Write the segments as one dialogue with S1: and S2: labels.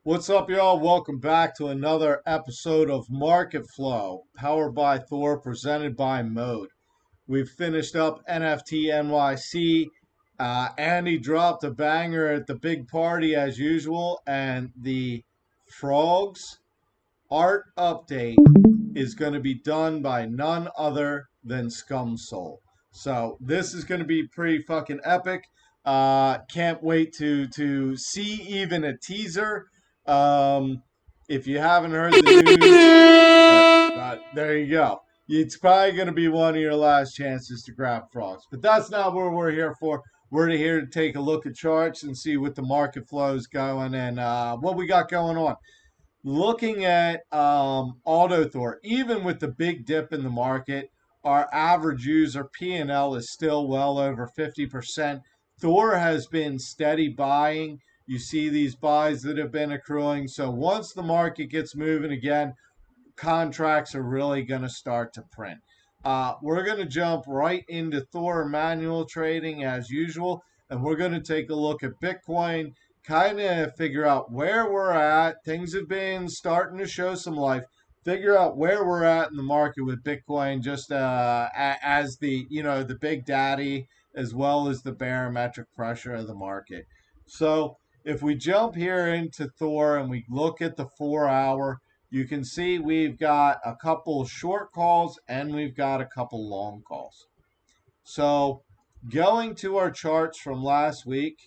S1: What's up, y'all? Welcome back to another episode of Marketflow, powered by Thor, presented by Mode. We've finished up NFT NYC. Andy dropped a banger at the big party as usual, and the frogs art update is going to be done by none other than Scum Soul. So this is going to be pretty fucking epic. Can't wait to see even a teaser. Um, if you haven't heard the news, there you go. It's probably going to be one of your last chances to grab frogs. But that's not what we're here for. We're here to take a look at charts and see what the market flow is going and what we got going on. Looking at AutoThor, even with the big dip in the market, our average user P&L is still well over 50%. Thor has been steady buying. You see these buys that have been accruing. So once the market gets moving again, contracts are really going to start to print. We're going to jump right into Thor manual trading as usual, and we're going to take a look at Bitcoin, kind of figure out where we're at. Things have been starting to show some life. Figure out where we're at in the market with Bitcoin, just as the big daddy, as well as the barometric pressure of the market. So if we jump here into Thor and we look at the 4 hour, you can see we've got a couple short calls and we've got a couple long calls. So going to our charts from last week,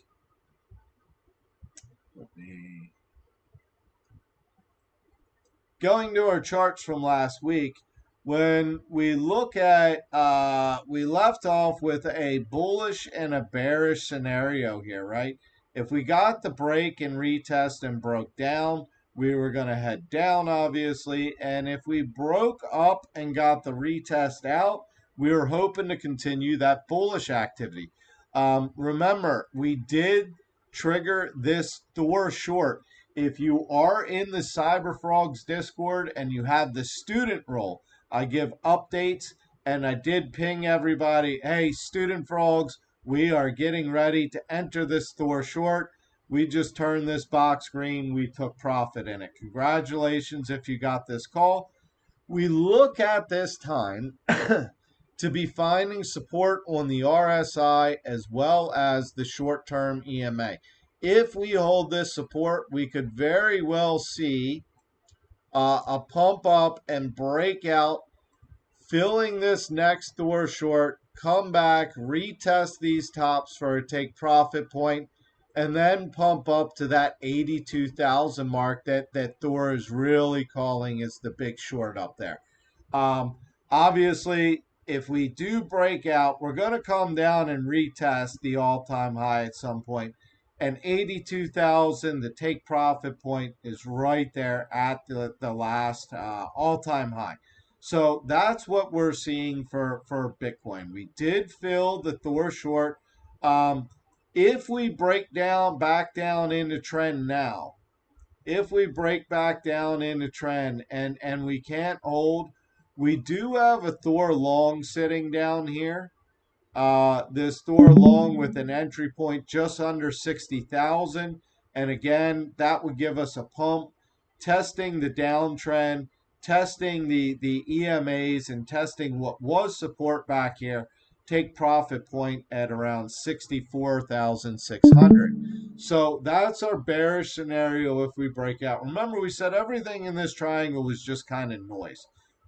S1: when we look at, we left off with a bullish and a bearish scenario here, right? If we got the break and retest and broke down, we were going to head down, obviously. And if we broke up and got the retest out, we were hoping to continue that bullish activity. Remember, we did trigger this Thor short. If you are in the Cyberfrogs Discord and you have the student role, I give updates and I did ping everybody, hey, student frogs, we are getting ready to enter this Thor short. We just turned this box green. We took profit in it. Congratulations if you got this call. We look at this time to be finding support on the RSI as well as the short-term EMA. If we hold this support, we could very well see a pump up and break out, filling this next Thor short, come back, retest these tops for a take profit point, and then pump up to that 82,000 mark that Thor is really calling is the big short up there. Obviously, if we do break out, we're going to come down and retest the all-time high at some point. And 82,000, the take profit point, is right there at the last all-time high. So that's what we're seeing for Bitcoin. We did fill the Thor short. If we break down back down into trend now, if we break back down into trend and we can't hold, we do have a Thor long sitting down here. This Thor long with an entry point just under 60,000. And again, that would give us a pump, testing the downtrend, testing the EMAs, and testing what was support back here. Take profit point at around 64,600. So that's our bearish scenario if we break out. Remember, we said everything in this triangle was just kind of noise.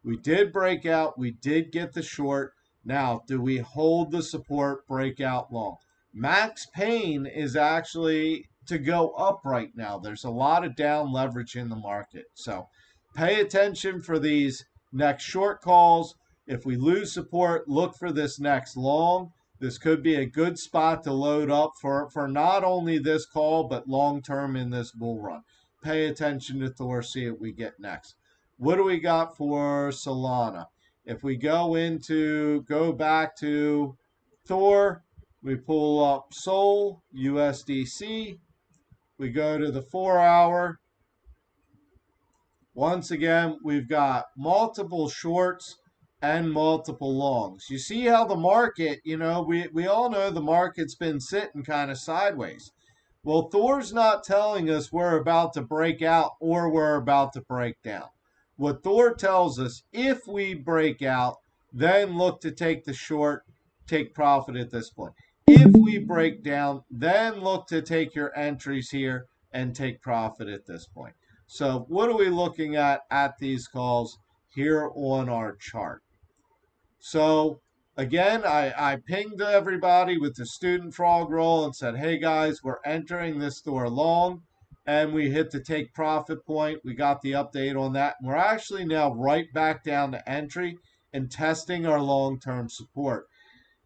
S1: We did break out. We did get the short. Now, do we hold the support, break out long? Max pain is actually to go up right now. There's a lot of down leverage in the market. So pay attention for these next short calls. If we lose support, look for this next long. This could be a good spot to load up for not only this call, but long term in this bull run. Pay attention to Thor, see what we get next. What do we got for Solana? If we go back to Thor, we pull up Sol, USDC. We go to the 4 hour. Once again, we've got multiple shorts and multiple longs. You see how the market, we all know the market's been sitting kind of sideways. Well, Thor's not telling us we're about to break out or we're about to break down. What Thor tells us, if we break out, then look to take the short, take profit at this point. If we break down, then look to take your entries here and take profit at this point. So what are we looking at these calls here on our chart? So again, I pinged everybody with the student frog roll and said, hey guys, we're entering this Thor long, and we hit the take profit point. We got the update on that. And we're actually now right back down to entry and testing our long-term support.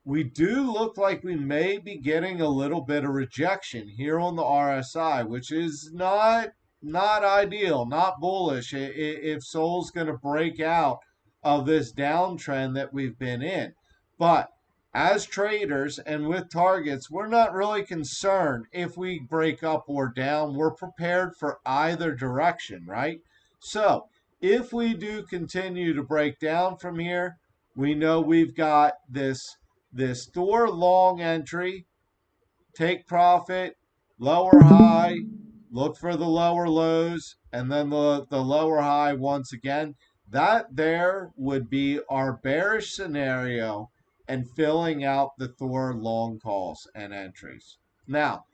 S1: We do look like we may be getting a little bit of rejection here on the RSI, which is not ideal, not bullish. If Sol's going to break out of this downtrend that we've been in. But as traders and with targets, we're not really concerned if we break up or down. We're prepared for either direction, right? So if we do continue to break down from here, we know we've got this Thor long entry, take profit, lower high, look for the lower lows, and then the lower high once again. That there would be our bearish scenario and filling out the Thor long calls and entries. Now,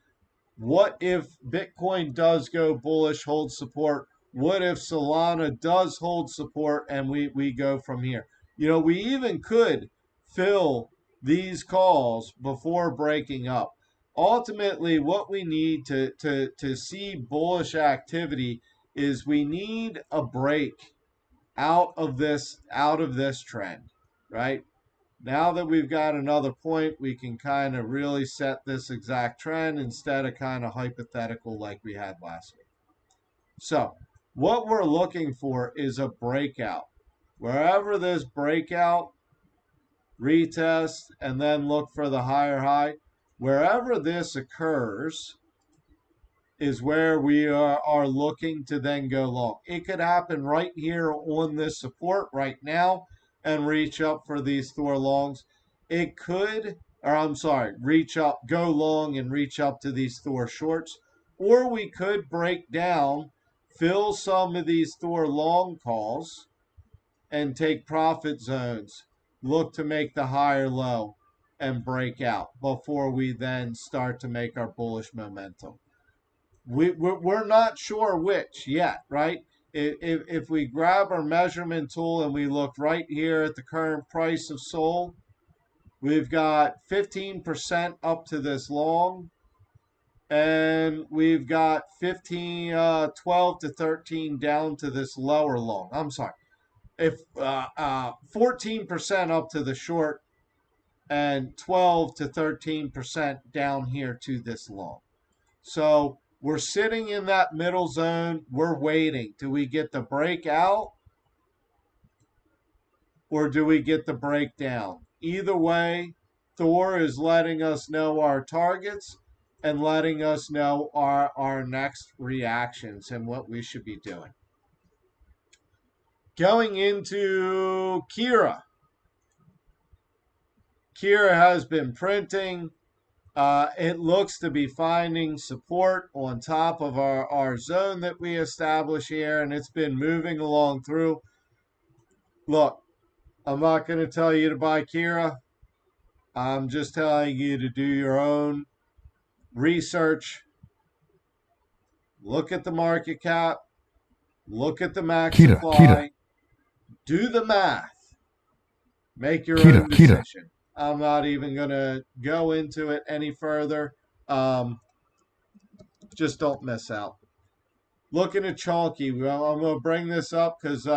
S1: what if Bitcoin does go bullish, hold support? What if Solana does hold support and we go from here? We even could fill these calls before breaking up. Ultimately, what we need to see bullish activity is we need a break out of this trend, right? Now that we've got another point, we can kind of really set this exact trend instead of kind of hypothetical like we had last week. So what we're looking for is a breakout. Wherever this breakout, retest, and then look for the higher high. Wherever this occurs is where we are looking to then go long. It could happen right here on this support right now and reach up for these Thor longs. It could, or I'm sorry, reach up, go long and reach up to these Thor shorts. Or we could break down, fill some of these Thor long calls, and take profit zones. Look to make the higher low and break out before we then start to make our bullish momentum. We're not sure which yet, right? If we grab our measurement tool and we look right here at the current price of Sol, we've got 15% up to this long, and we've got 12 to 13 down to this lower long. I'm sorry, if 14% up to the short and 12 to 13% down here to this long. So we're sitting in that middle zone. We're waiting. Do we get the breakout or do we get the breakdown? Either way, Thor is letting us know our targets and letting us know our next reactions and what we should be doing. Going into Kira. Kira has been printing. It looks to be finding support on top of our zone that we establish here, and it's been moving along through. Look, I'm not going to tell you to buy Kira. I'm just telling you to do your own research. Look at the market cap. Look at the max supply. Do the math. Make your own decision. I'm not even going to go into it any further. Just don't miss out. Looking at Chonky, I'm going to bring this up because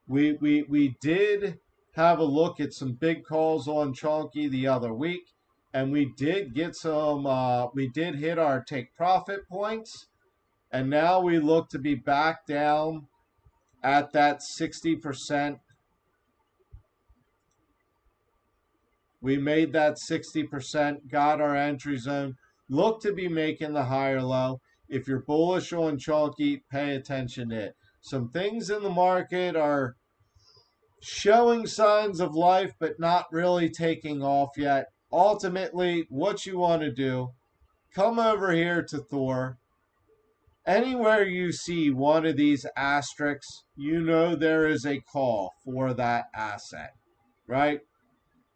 S1: we did have a look at some big calls on Chonky the other week, and we did get some. We did hit our take profit points, and now we look to be back down at that 60%. We made that 60%, got our entry zone. Look to be making the higher low. If you're bullish on Chonky, pay attention to it. Some things in the market are showing signs of life, but not really taking off yet. Ultimately, what you want to do come over here to Thor. Anywhere you see one of these asterisks, you know there is a call for that asset, right?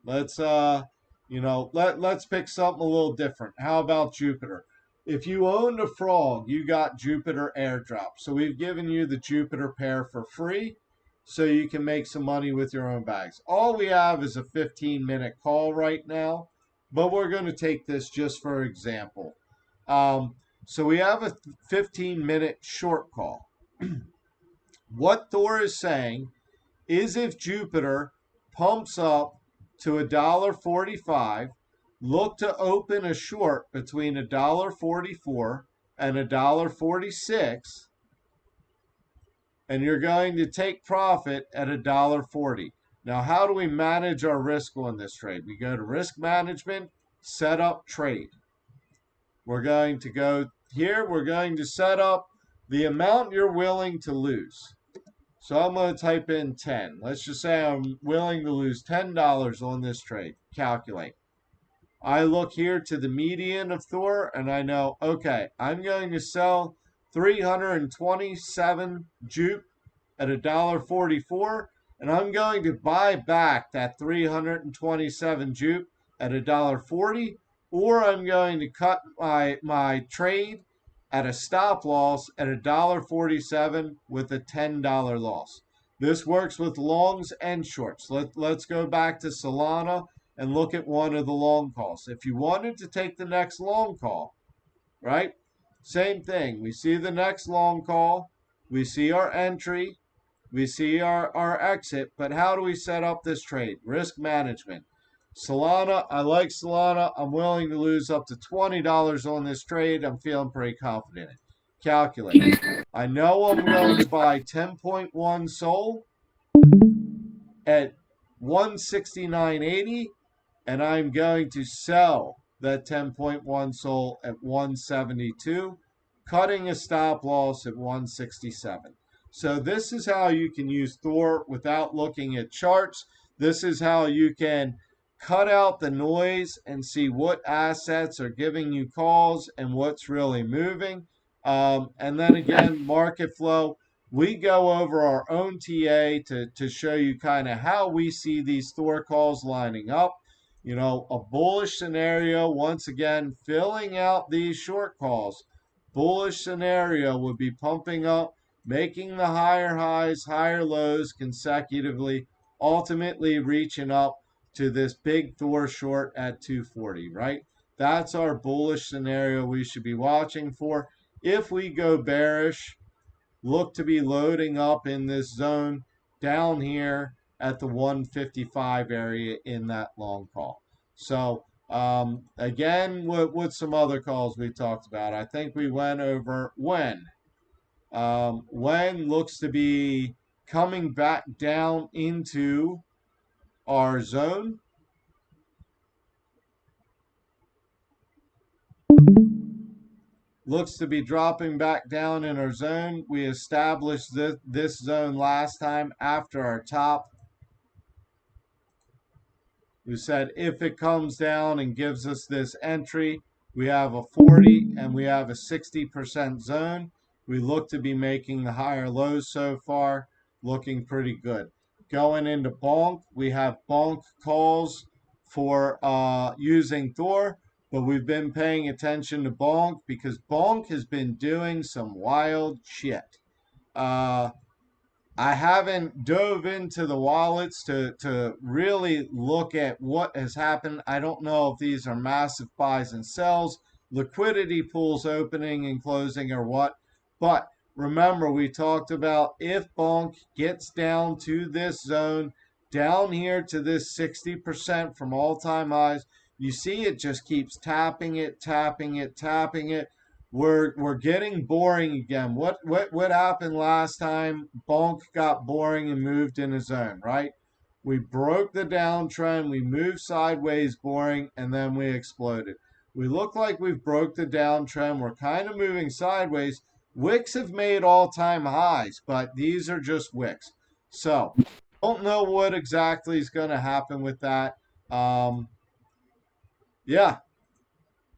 S1: Let's let's pick something a little different. How about Jupiter? If you owned a frog, you got Jupiter airdrop. So we've given you the Jupiter pair for free so you can make some money with your own bags. All we have is a 15-minute call right now, but we're going to take this just for example. So we have a 15-minute short call. What Thor is saying is if Jupiter pumps up to $1.45, look to open a short between $1.44 and $1.46, and you're going to take profit at $1.40. Now, how do we manage our risk on this trade? We go to risk management, set up trade. We're going to go here, we're going to set up the amount you're willing to lose. So I'm going to type in 10. Let's just say I'm willing to lose $10 on this trade. Calculate. I look here to the median of Thor and I know, okay, I'm going to sell 327 Jupe at $1.44, and I'm going to buy back that 327 Jupe at $1.40, or I'm going to cut my trade at a stop loss at $1.47 with a $10 loss. This works with longs and shorts. Let's go back to Solana and look at one of the long calls. If you wanted to take the next long call, right? Same thing. We see the next long call. We see our entry. We see our exit. But how do we set up this trade? Risk management. Solana, I like Solana. I'm willing to lose up to $20 on this trade. I'm feeling pretty confident in it. Calculate. I know I'm going to buy 10.1 Sol at 169.80, and I'm going to sell that 10.1 Sol at 172, cutting a stop loss at 167. So this is how you can use Thor without looking at charts. This is how you can cut out the noise and see what assets are giving you calls and what's really moving. And then again, Marketflow, we go over our own TA to show you kind of how we see these Thor calls lining up. You know, a bullish scenario, once again, filling out these short calls. Bullish scenario would be pumping up, making the higher highs, higher lows consecutively, ultimately reaching up to this big Thor short at 240, right? That's our bullish scenario we should be watching for. If we go bearish, look to be loading up in this zone down here at the 155 area in that long call. So again, with some other calls we talked about, I think we went over when. When looks to be coming back down into our zone. Looks to be dropping back down in our zone. We established this zone last time after our top. We said if it comes down and gives us this entry, we have a 40 and we have a 60% zone. We look to be making the higher lows so far, looking pretty good. Going into bonk, we have bonk calls for using Thor, but we've been paying attention to bonk because bonk has been doing some wild shit. I haven't dove into the wallets to really look at what has happened. I don't know if these are massive buys and sells, liquidity pools opening and closing, or what. But remember, we talked about if Bonk gets down to this zone, down here to this 60% from all-time highs, you see it just keeps tapping it, tapping it, tapping it. We're getting boring again. What happened last time? Bonk got boring and moved in a zone, right? We broke the downtrend, we moved sideways boring, and then we exploded. We look like we've broke the downtrend. We're kind of moving sideways. Wicks have made all-time highs, but these are just wicks. So, don't know what exactly is going to happen with that. Yeah,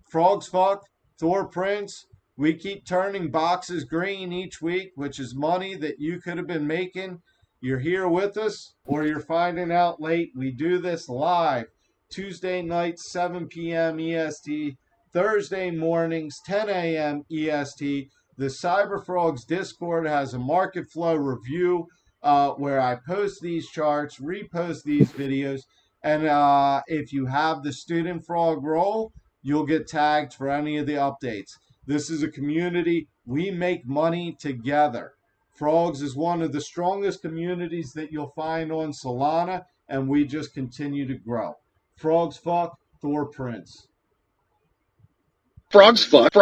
S1: frogs fuck. Thor Prince, we keep turning boxes green each week, which is money that you could have been making. You're here with us, or you're finding out late. We do this live Tuesday nights, 7 p.m. EST, Thursday mornings, 10 a.m. EST. The Cyberfrogs Discord has a Marketflow review where I post these charts, repost these videos, and if you have the Student Frog role, you'll get tagged for any of the updates. This is a community. We make money together. Frogs is one of the strongest communities that you'll find on Solana, and we just continue to grow. Frogs fuck, Thor Prince.
S2: Frogs fuck.